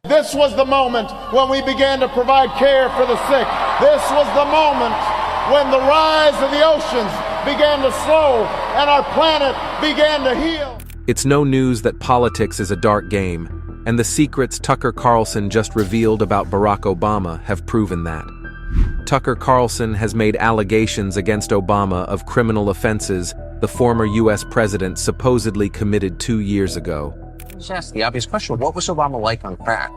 This was the moment when we began to provide care for the sick. This was the moment when the rise of the oceans began to slow and our planet began to heal. It's no news that politics is a dark game, and the secrets Tucker Carlson just revealed about Barack Obama have proven that. Tucker Carlson has made allegations against Obama of criminal offenses the former U.S. president supposedly committed 2 years ago. Just ask the obvious question, what was Obama like on crack?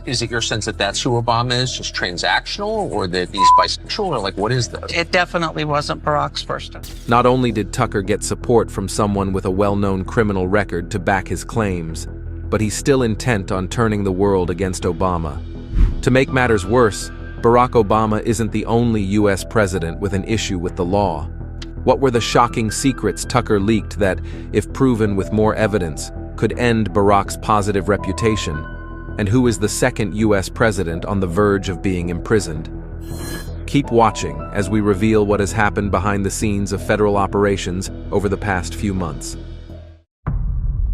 Is it your sense that that's who Obama is, just transactional, or that he's bisexual, or like what is this? It definitely wasn't Barack's first time. Not only did Tucker get support from someone with a well-known criminal record to back his claims, but he's still intent on turning the world against Obama. To make matters worse, Barack Obama isn't the only U.S. president with an issue with the law. What were the shocking secrets Tucker leaked that, if proven with more evidence, could end Barack's positive reputation? And who is the second U.S. president on the verge of being imprisoned? Keep watching as we reveal what has happened behind the scenes of federal operations over the past few months.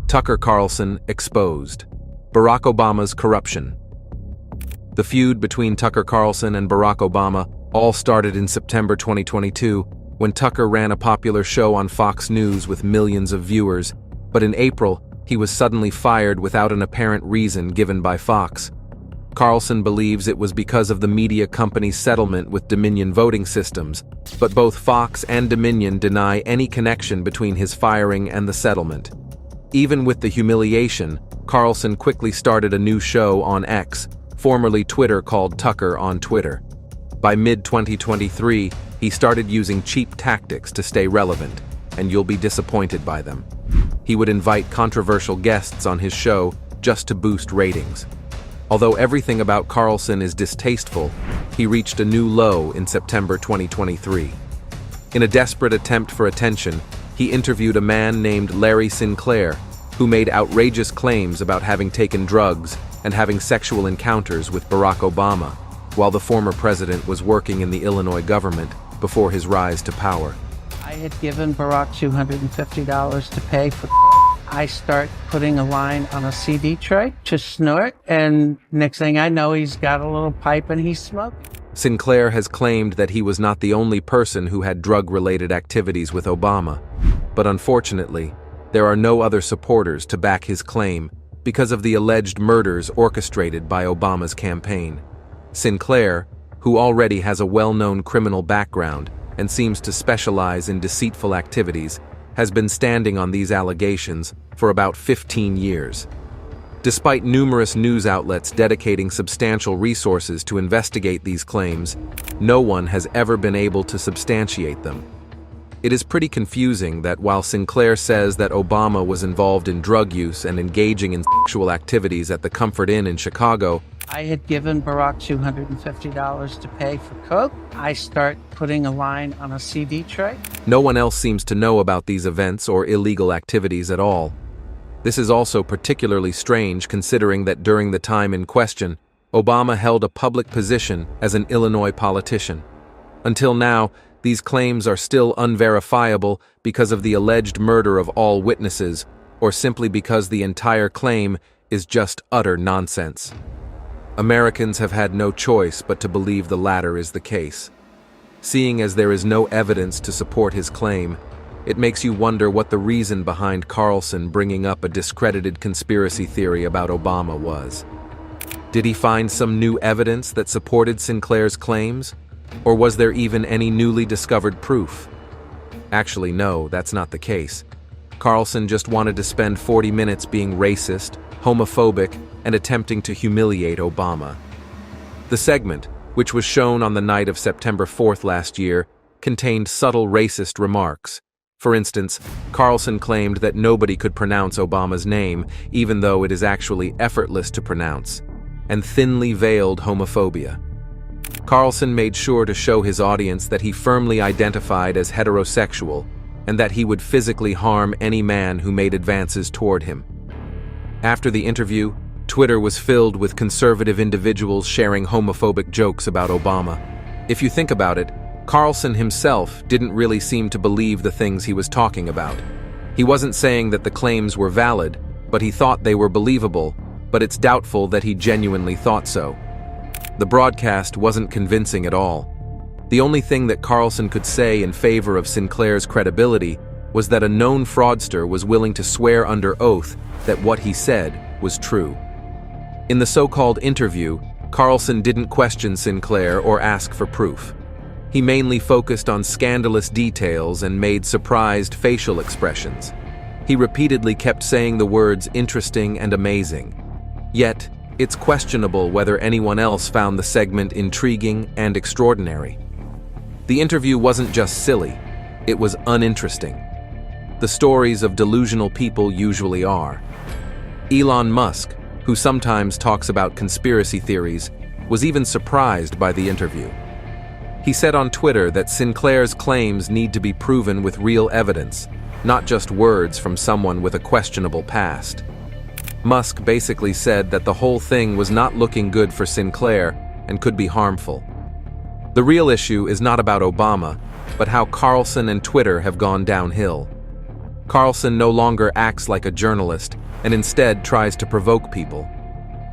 Tucker Carlson exposed. Barack Obama's corruption. The feud between Tucker Carlson and Barack Obama all started in September 2022, when Tucker ran a popular show on Fox News with millions of viewers, but in April, he was suddenly fired without an apparent reason given by Fox. Carlson believes it was because of the media company's settlement with Dominion Voting Systems, but both Fox and Dominion deny any connection between his firing and the settlement. Even with the humiliation, Carlson quickly started a new show on X, formerly Twitter, called Tucker on Twitter. By mid-2023, he started using cheap tactics to stay relevant, and you'll be disappointed by them. He would invite controversial guests on his show just to boost ratings. Although everything about Carlson is distasteful, he reached a new low in September 2023. In a desperate attempt for attention, he interviewed a man named Larry Sinclair, who made outrageous claims about having taken drugs and having sexual encounters with Barack Obama, while the former president was working in the Illinois government before his rise to power. I had given Barack $250 to pay for I start putting a line on a CD tray to snort, and next thing I know, he's got a little pipe and he's smoking. Sinclair has claimed that he was not the only person who had drug-related activities with Obama, but unfortunately, there are no other supporters to back his claim because of the alleged murders orchestrated by Obama's campaign. Sinclair, who already has a well-known criminal background and seems to specialize in deceitful activities, has been standing on these allegations for about 15 years. Despite numerous news outlets dedicating substantial resources to investigate these claims, no one has ever been able to substantiate them. It is pretty confusing that while Sinclair says that Obama was involved in drug use and engaging in sexual activities at the Comfort Inn in Chicago, I had given Barack $250 to pay for coke. I start putting a line on a CD tray. No one else seems to know about these events or illegal activities at all. This is also particularly strange considering that during the time in question, Obama held a public position as an Illinois politician. Until now, these claims are still unverifiable because of the alleged murder of all witnesses, or simply because the entire claim is just utter nonsense. Americans have had no choice but to believe the latter is the case. Seeing as there is no evidence to support his claim, it makes you wonder what the reason behind Carlson bringing up a discredited conspiracy theory about Obama was. Did he find some new evidence that supported Sinclair's claims? Or was there even any newly discovered proof? Actually, no, that's not the case. Carlson just wanted to spend 40 minutes being racist, homophobic, and attempting to humiliate Obama. The segment, which was shown on the night of September 4th last year, contained subtle racist remarks. For instance, Carlson claimed that nobody could pronounce Obama's name, even though it is actually effortless to pronounce, and thinly veiled homophobia. Carlson made sure to show his audience that he firmly identified as heterosexual and that he would physically harm any man who made advances toward him. After the interview, Twitter was filled with conservative individuals sharing homophobic jokes about Obama. If you think about it, Carlson himself didn't really seem to believe the things he was talking about. He wasn't saying that the claims were valid, but he thought they were believable, but it's doubtful that he genuinely thought so. The broadcast wasn't convincing at all. The only thing that Carlson could say in favor of Sinclair's credibility was that a known fraudster was willing to swear under oath that what he said was true. In the so-called interview, Carlson didn't question Sinclair or ask for proof. He mainly focused on scandalous details and made surprised facial expressions. He repeatedly kept saying the words interesting and amazing. Yet, it's questionable whether anyone else found the segment intriguing and extraordinary. The interview wasn't just silly, it was uninteresting. The stories of delusional people usually are. Elon Musk, who sometimes talks about conspiracy theories, was even surprised by the interview. He said on Twitter that Sinclair's claims need to be proven with real evidence, not just words from someone with a questionable past. Musk basically said that the whole thing was not looking good for Sinclair and could be harmful. The real issue is not about Obama, but how Carlson and Twitter have gone downhill. Carlson no longer acts like a journalist and instead tries to provoke people.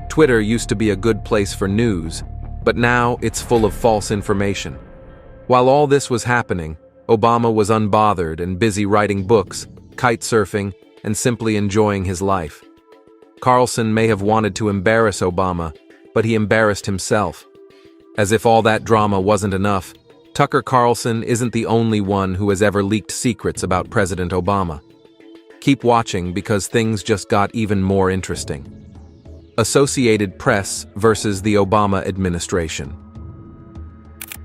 Twitter used to be a good place for news, but now it's full of false information. While all this was happening, Obama was unbothered and busy writing books, kite surfing, and simply enjoying his life. Carlson may have wanted to embarrass Obama, but he embarrassed himself. As if all that drama wasn't enough, Tucker Carlson isn't the only one who has ever leaked secrets about President Obama. Keep watching because things just got even more interesting. Associated Press versus the Obama administration.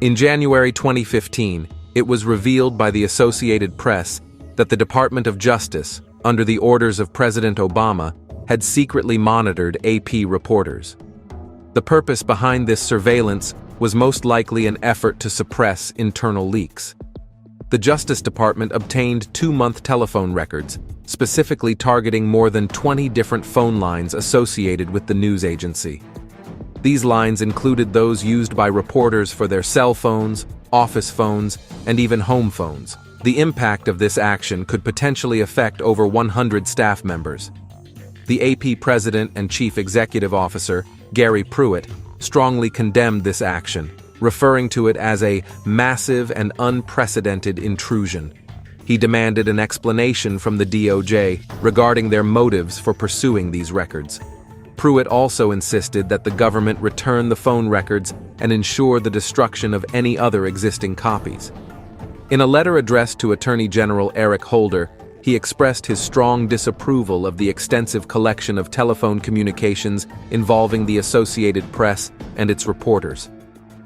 In January 2015, it was revealed by the Associated Press that the Department of Justice, under the orders of President Obama, had secretly monitored AP reporters. The purpose behind this surveillance was most likely an effort to suppress internal leaks. The Justice Department obtained 2-month telephone records, specifically targeting more than 20 different phone lines associated with the news agency. These lines included those used by reporters for their cell phones, office phones, and even home phones. The impact of this action could potentially affect over 100 staff members. The AP President and Chief Executive Officer, Gary Pruitt, strongly condemned this action, referring to it as a massive and unprecedented intrusion. He demanded an explanation from the DOJ regarding their motives for pursuing these records. Pruitt also insisted that the government return the phone records and ensure the destruction of any other existing copies. In a letter addressed to Attorney General Eric Holder, he expressed his strong disapproval of the extensive collection of telephone communications involving the Associated Press and its reporters.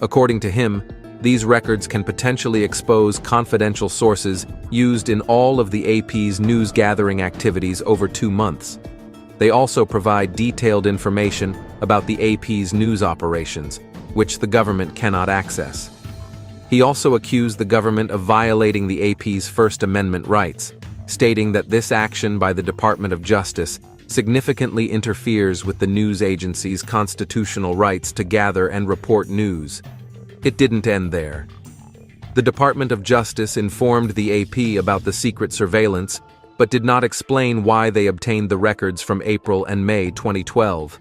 According to him, these records can potentially expose confidential sources used in all of the AP's news-gathering activities over 2 months. They also provide detailed information about the AP's news operations, which the government cannot access. He also accused the government of violating the AP's First Amendment rights, stating that this action by the Department of Justice significantly interferes with the news agency's constitutional rights to gather and report news. It didn't end there. The Department of Justice informed the AP about the secret surveillance, but did not explain why they obtained the records from April and May 2012.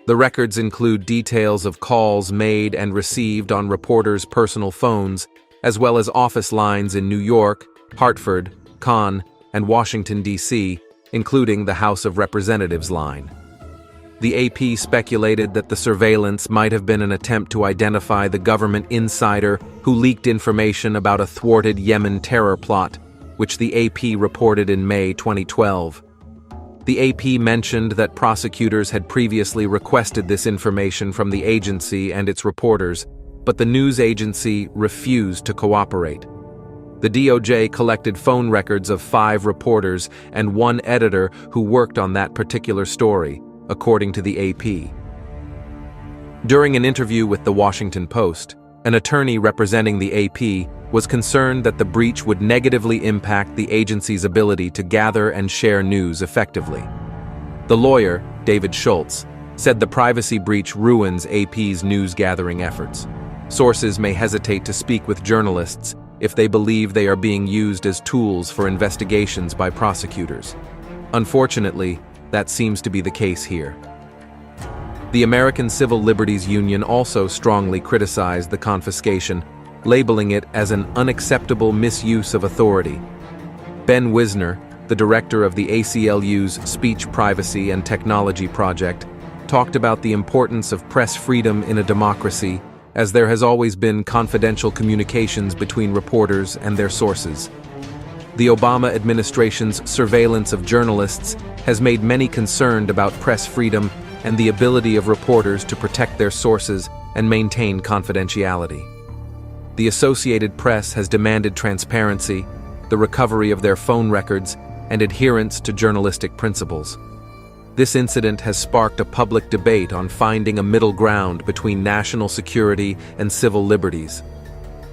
The records include details of calls made and received on reporters' personal phones, as well as office lines in New York, Hartford, Cannes, and Washington, D.C., including the House of Representatives line. The AP speculated that the surveillance might have been an attempt to identify the government insider who leaked information about a thwarted Yemen terror plot, which the AP reported in May 2012. The AP mentioned that prosecutors had previously requested this information from the agency and its reporters, but the news agency refused to cooperate. The DOJ collected phone records of 5 reporters and 1 editor who worked on that particular story, according to the AP. During an interview with the Washington Post, an attorney representing the AP was concerned that the breach would negatively impact the agency's ability to gather and share news effectively. The lawyer, David Schultz, said the privacy breach ruins AP's news-gathering efforts. Sources may hesitate to speak with journalists if they believe they are being used as tools for investigations by prosecutors. Unfortunately, that seems to be the case here. The American Civil Liberties Union also strongly criticized the confiscation, labeling it as an unacceptable misuse of authority. Ben Wisner, the director of the ACLU's Speech Privacy and Technology Project, talked about the importance of press freedom in a democracy, as there has always been confidential communications between reporters and their sources. The Obama administration's surveillance of journalists has made many concerned about press freedom and the ability of reporters to protect their sources and maintain confidentiality. The Associated Press has demanded transparency, the recovery of their phone records, and adherence to journalistic principles. This incident has sparked a public debate on finding a middle ground between national security and civil liberties.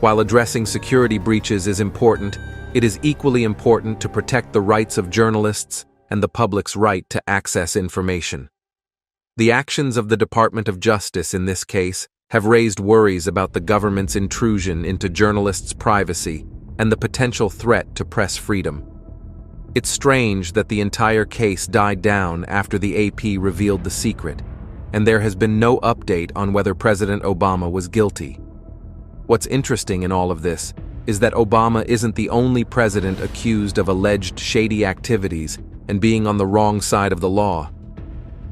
While addressing security breaches is important, it is equally important to protect the rights of journalists and the public's right to access information. The actions of the Department of Justice in this case have raised worries about the government's intrusion into journalists' privacy and the potential threat to press freedom. It's strange that the entire case died down after the AP revealed the secret, and there has been no update on whether President Obama was guilty. What's interesting in all of this is that Obama isn't the only president accused of alleged shady activities and being on the wrong side of the law.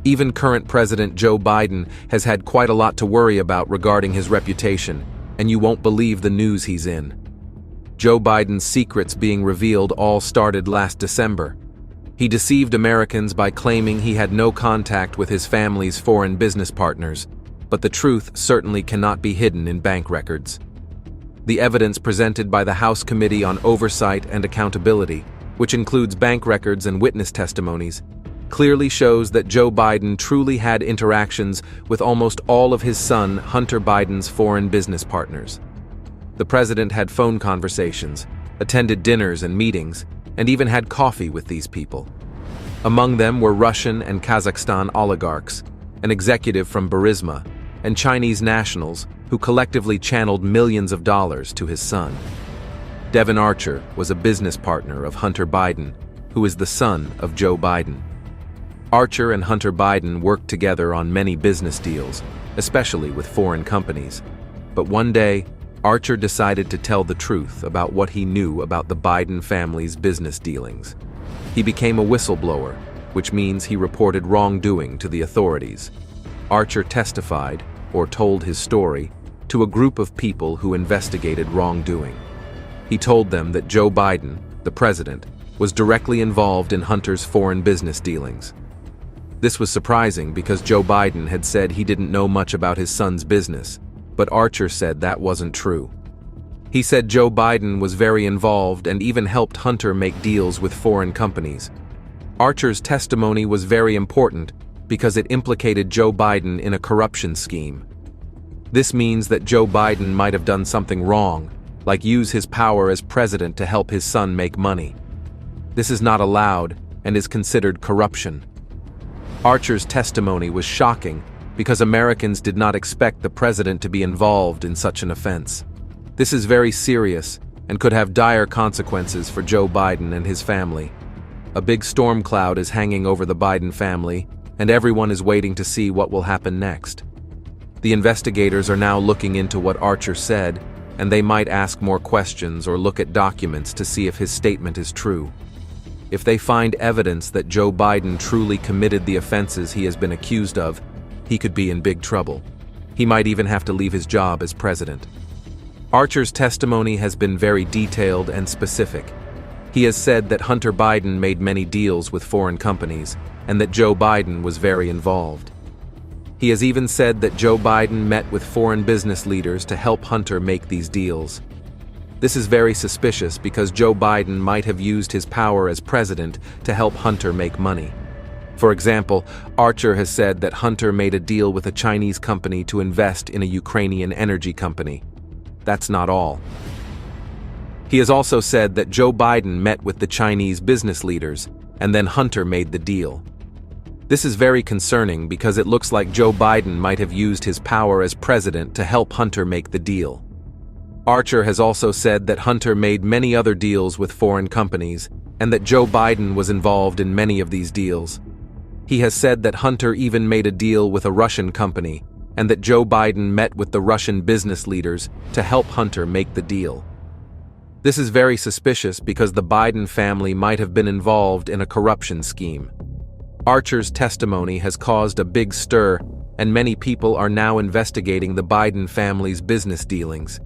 Even current President Joe Biden has had quite a lot to worry about regarding his reputation, and you won't believe the news he's in. Joe Biden's secrets being revealed all started last December. He deceived Americans by claiming he had no contact with his family's foreign business partners, but the truth certainly cannot be hidden in bank records. The evidence presented by the House Committee on Oversight and Accountability, which includes bank records and witness testimonies, clearly shows that Joe Biden truly had interactions with almost all of his son Hunter Biden's foreign business partners. The president had phone conversations, attended dinners and meetings, and even had coffee with these people. Among them were Russian and Kazakhstan oligarchs, an executive from Burisma, and Chinese nationals who collectively channeled millions of dollars to his son. Devin Archer was a business partner of Hunter Biden, who is the son of Joe Biden. Archer and Hunter Biden worked together on many business deals, especially with foreign companies. But one day, Archer decided to tell the truth about what he knew about the Biden family's business dealings. He became a whistleblower, which means he reported wrongdoing to the authorities. Archer testified, or told his story, to a group of people who investigated wrongdoing. He told them that Joe Biden, the president, was directly involved in Hunter's foreign business dealings. This was surprising because Joe Biden had said he didn't know much about his son's business, but Archer said that wasn't true. He said Joe Biden was very involved and even helped Hunter make deals with foreign companies. Archer's testimony was very important because it implicated Joe Biden in a corruption scheme. This means that Joe Biden might have done something wrong, like use his power as president to help his son make money. This is not allowed and is considered corruption. Archer's testimony was shocking because Americans did not expect the president to be involved in such an offense. This is very serious and could have dire consequences for Joe Biden and his family. A big storm cloud is hanging over the Biden family, and everyone is waiting to see what will happen next. The investigators are now looking into what Archer said, and they might ask more questions or look at documents to see if his statement is true. If they find evidence that Joe Biden truly committed the offenses he has been accused of, he could be in big trouble. He might even have to leave his job as president. Archer's testimony has been very detailed and specific. He has said that Hunter Biden made many deals with foreign companies and that Joe Biden was very involved. He has even said that Joe Biden met with foreign business leaders to help Hunter make these deals. This is very suspicious because Joe Biden might have used his power as president to help Hunter make money. For example, Archer has said that Hunter made a deal with a Chinese company to invest in a Ukrainian energy company. That's not all. He has also said that Joe Biden met with the Chinese business leaders, and then Hunter made the deal. This is very concerning because it looks like Joe Biden might have used his power as president to help Hunter make the deal. Archer has also said that Hunter made many other deals with foreign companies, and that Joe Biden was involved in many of these deals. He has said that Hunter even made a deal with a Russian company, and that Joe Biden met with the Russian business leaders to help Hunter make the deal. This is very suspicious because the Biden family might have been involved in a corruption scheme. Archer's testimony has caused a big stir, and many people are now investigating the Biden family's business dealings.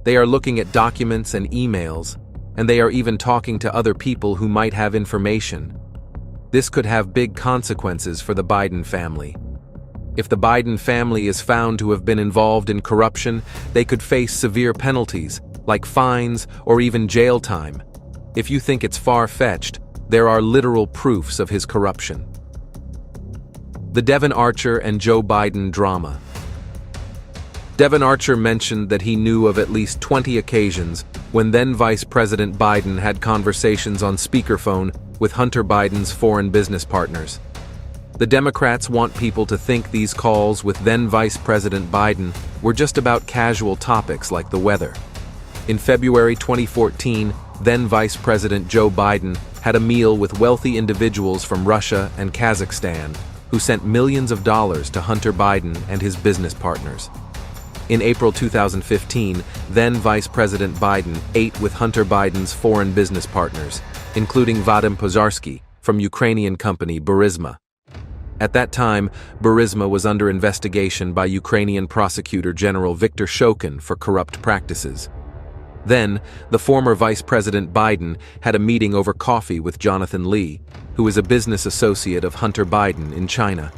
They are looking at documents and emails, and they are even talking to other people who might have information. This could have big consequences for the Biden family. If the Biden family is found to have been involved in corruption, they could face severe penalties, like fines or even jail time. If you think it's far-fetched, there are literal proofs of his corruption. The Devon Archer and Joe Biden drama. Devon Archer mentioned that he knew of at least 20 occasions when then Vice President Biden had conversations on speakerphone with Hunter Biden's foreign business partners. The Democrats want people to think these calls with then Vice President Biden were just about casual topics like the weather. In February 2014, then Vice President Joe Biden had a meal with wealthy individuals from Russia and Kazakhstan who sent millions of dollars to Hunter Biden and his business partners. In April 2015, then Vice President Biden ate with Hunter Biden's foreign business partners, including Vadim Pozharsky from Ukrainian company Burisma. At that time, Burisma was under investigation by Ukrainian Prosecutor General Viktor Shokin for corrupt practices. Then, the former Vice President Biden had a meeting over coffee with Jonathan Lee, who is a business associate of Hunter Biden in China.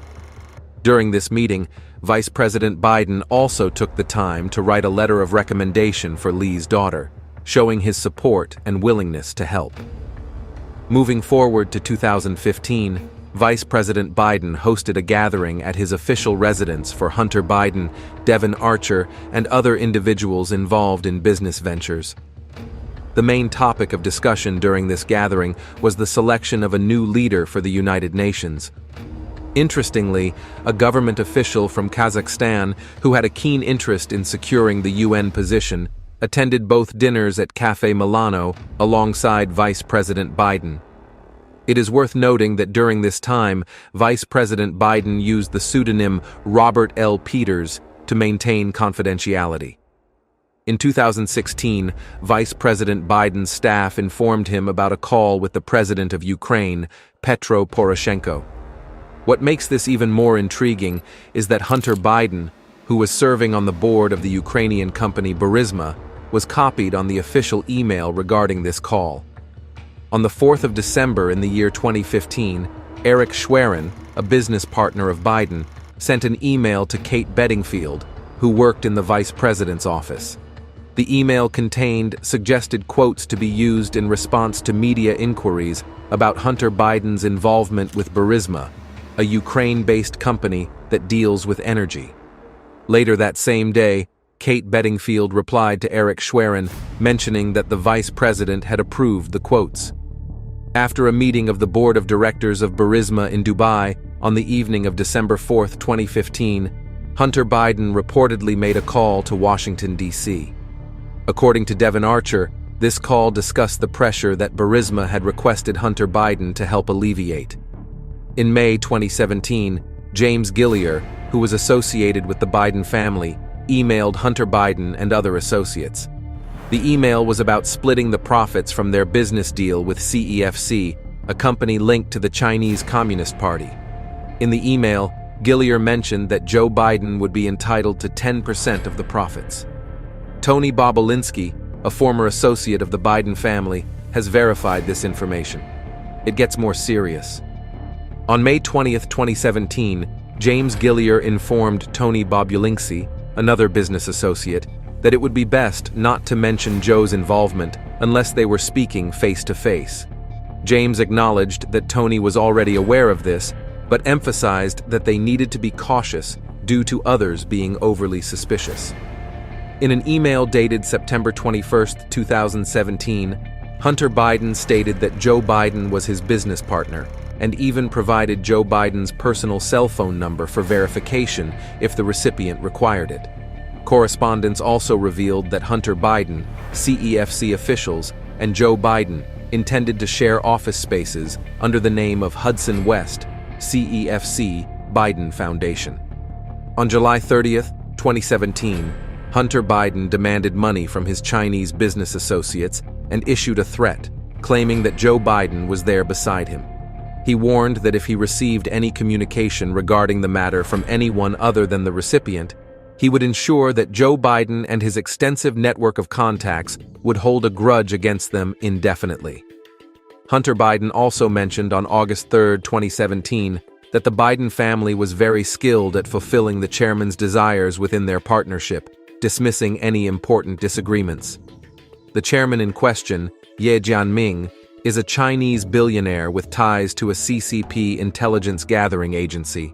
During this meeting, Vice President Biden also took the time to write a letter of recommendation for Lee's daughter, showing his support and willingness to help. Moving forward to 2015, Vice President Biden hosted a gathering at his official residence for Hunter Biden, Devon Archer, and other individuals involved in business ventures. The main topic of discussion during this gathering was the selection of a new leader for the United Nations. Interestingly, a government official from Kazakhstan who had a keen interest in securing the UN position attended both dinners at Cafe Milano alongside Vice President Biden. It is worth noting that during this time, Vice President Biden used the pseudonym Robert L. Peters to maintain confidentiality. In 2016, Vice President Biden's staff informed him about a call with the President of Ukraine, Petro Poroshenko. What makes this even more intriguing is that Hunter Biden, who was serving on the board of the Ukrainian company Burisma, was copied on the official email regarding this call. On the 4th of December in the year 2015, Eric Schwerin, a business partner of Biden, sent an email to Kate Bedingfield, who worked in the vice president's office. The email contained suggested quotes to be used in response to media inquiries about Hunter Biden's involvement with Burisma, a Ukraine-based company that deals with energy. Later that same day, Kate Bedingfield replied to Eric Schwerin, mentioning that the vice president had approved the quotes. After a meeting of the board of directors of Burisma in Dubai on the evening of December 4, 2015, Hunter Biden reportedly made a call to Washington, D.C. According to Devon Archer, this call discussed the pressure that Burisma had requested Hunter Biden to help alleviate. In May 2017, James Gillier, who was associated with the Biden family, emailed Hunter Biden and other associates. The email was about splitting the profits from their business deal with CEFC, a company linked to the Chinese Communist Party. In the email, Gillier mentioned that Joe Biden would be entitled to 10% of the profits. Tony Bobulinski, a former associate of the Biden family, has verified this information. It gets more serious. On May 20, 2017, James Gillier informed Tony Bobulinski, another business associate, that it would be best not to mention Joe's involvement unless they were speaking face-to-face. James acknowledged that Tony was already aware of this, but emphasized that they needed to be cautious due to others being overly suspicious. In an email dated September 21, 2017, Hunter Biden stated that Joe Biden was his business partner and even provided Joe Biden's personal cell phone number for verification if the recipient required it. Correspondence also revealed that Hunter Biden, CEFC officials, and Joe Biden intended to share office spaces under the name of Hudson West, CEFC Biden Foundation. On July 30th, 2017, Hunter Biden demanded money from his Chinese business associates and issued a threat, claiming that Joe Biden was there beside him. He warned that if he received any communication regarding the matter from anyone other than the recipient, he would ensure that Joe Biden and his extensive network of contacts would hold a grudge against them indefinitely. Hunter Biden also mentioned on August 3, 2017, that the Biden family was very skilled at fulfilling the chairman's desires within their partnership, dismissing any important disagreements. The chairman in question, Ye Jianming, is a Chinese billionaire with ties to a CCP intelligence gathering agency.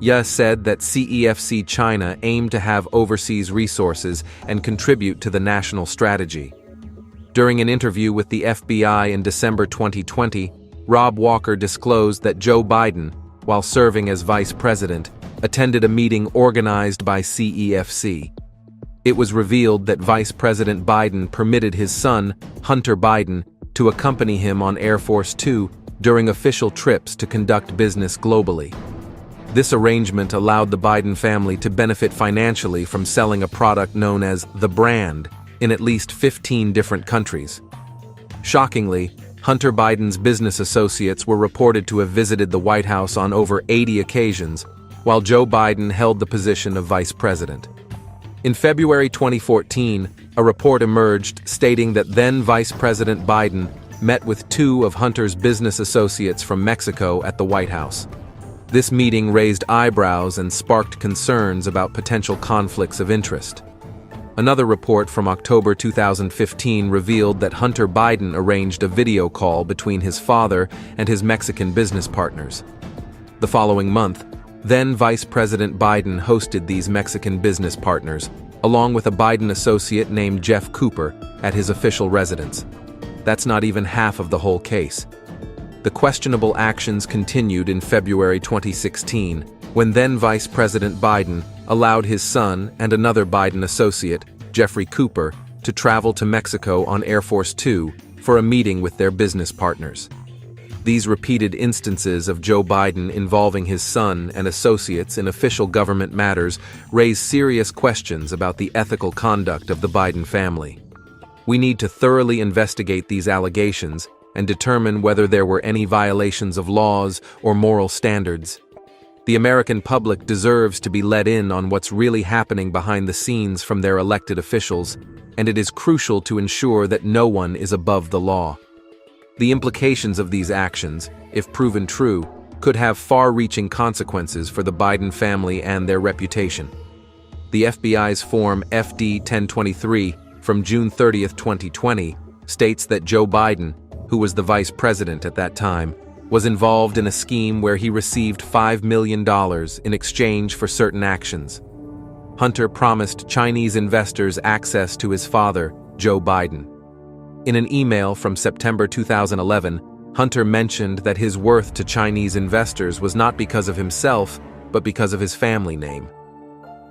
Ye said that CEFC China aimed to have overseas resources and contribute to the national strategy. During an interview with the FBI in December 2020, Rob Walker disclosed that Joe Biden, while serving as vice president, attended a meeting organized by CEFC. It was revealed that Vice President Biden permitted his son, Hunter Biden, to accompany him on Air Force Two during official trips to conduct business globally. This arrangement allowed the Biden family to benefit financially from selling a product known as the brand in at least 15 different countries. Shockingly, Hunter Biden's business associates were reported to have visited the White House on over 80 occasions, while Joe Biden held the position of vice president. In February 2014, a report emerged stating that then Vice President Biden met with two of Hunter's business associates from Mexico at the White House. This meeting raised eyebrows and sparked concerns about potential conflicts of interest. Another report from October 2015 revealed that Hunter Biden arranged a video call between his father and his Mexican business partners. The following month, then Vice President Biden hosted these Mexican business partners, along with a Biden associate named Jeff Cooper, at his official residence. That's not even half of the whole case. The questionable actions continued in February 2016, when then Vice President Biden allowed his son and another Biden associate, Jeffrey Cooper, to travel to Mexico on Air Force Two for a meeting with their business partners. These repeated instances of Joe Biden involving his son and associates in official government matters raise serious questions about the ethical conduct of the Biden family. We need to thoroughly investigate these allegations and determine whether there were any violations of laws or moral standards. The American public deserves to be let in on what's really happening behind the scenes from their elected officials, and it is crucial to ensure that no one is above the law. The implications of these actions, if proven true, could have far-reaching consequences for the Biden family and their reputation. The FBI's Form FD-1023 from June 30, 2020, states that Joe Biden, who was the vice president at that time, was involved in a scheme where he received $5 million in exchange for certain actions. Hunter promised Chinese investors access to his father, Joe Biden. In an email from September 2011, Hunter mentioned that his worth to Chinese investors was not because of himself, but because of his family name.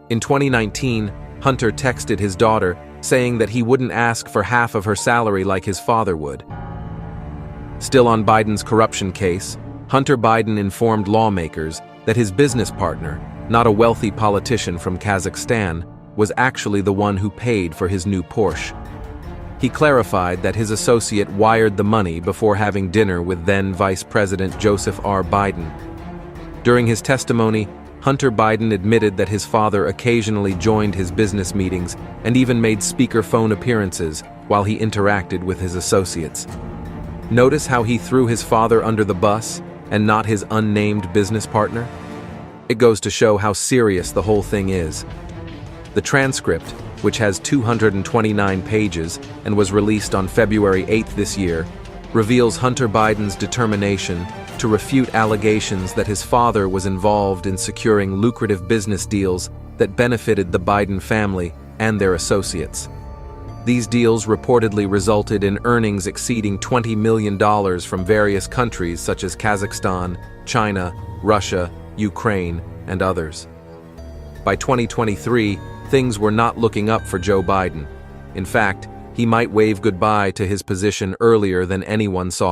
In 2019, Hunter texted his daughter, saying that he wouldn't ask for half of her salary like his father would. Still on Biden's corruption case, Hunter Biden informed lawmakers that his business partner, not a wealthy politician from Kazakhstan, was actually the one who paid for his new Porsche. He clarified that his associate wired the money before having dinner with then Vice President Joseph R. Biden. During his testimony, Hunter Biden admitted that his father occasionally joined his business meetings and even made speakerphone appearances while he interacted with his associates. Notice how he threw his father under the bus and not his unnamed business partner? It goes to show how serious the whole thing is. The transcript, which has 229 pages and was released on February 8 this year, reveals Hunter Biden's determination to refute allegations that his father was involved in securing lucrative business deals that benefited the Biden family and their associates. These deals reportedly resulted in earnings exceeding $20 million from various countries such as Kazakhstan, China, Russia, Ukraine, and others. By 2023, things were not looking up for Joe Biden. In fact, he might wave goodbye to his position earlier than anyone saw.